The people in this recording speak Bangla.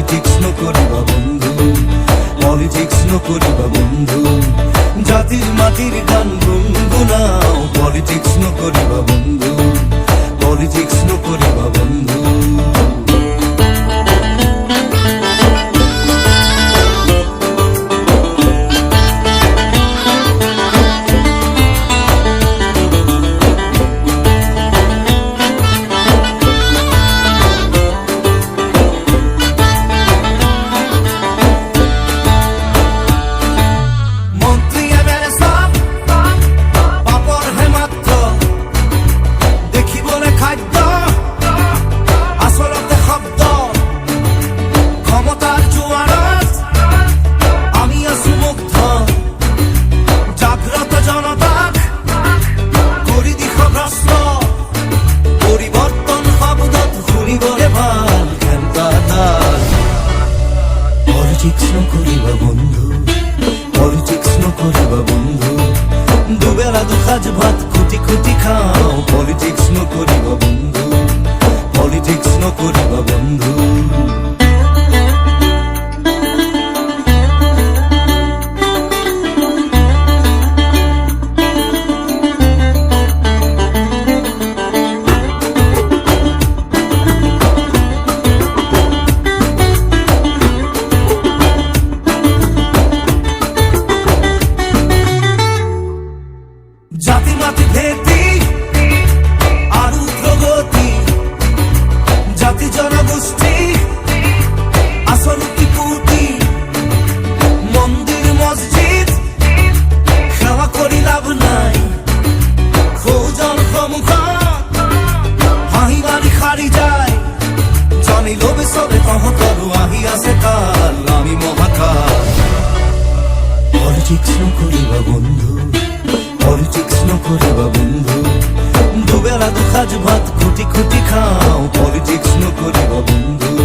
পলিটিক্স নকরিবা বন্ধু, পলিটিক্স নকরিবা বন্ধু। জাতির মাটির গান গুনগুনাও, পলিটিক্স নকরিবা বন্ধু, পলিটিক্স নকরিবা বন্ধু। পলিটিক্স নকরিবা বন্ধু, পলিটিক্স নকরিবা বন্ধু। দুবেলা দুখাজ ভাত খুঁটি খুঁটি খাও, পলিটিক্স নকরিবা বন্ধু, পলিটিক্স নকরিবা বন্ধু। জাতি মাতি ভেদি আর উগ্রগতি, জাতি জনগোষ্ঠী আসল কুটি, মন্দির মসজিদ সেবা করি লাভ নাই। খোঁজন সমুখ হাঁহি মারি খারি যায়, জানি লোভে সবে কহতরু আহি আছে কাল, আমি মহাকাল। পলিটিক্স নকরিবা বন্ধু, পলিটিক্স নকরিবা বন্ধু। দুবেলা দুখাজ ভাত খুঁটি খুঁটি খাও, পলিটিক্স নকরিবা বন্ধু।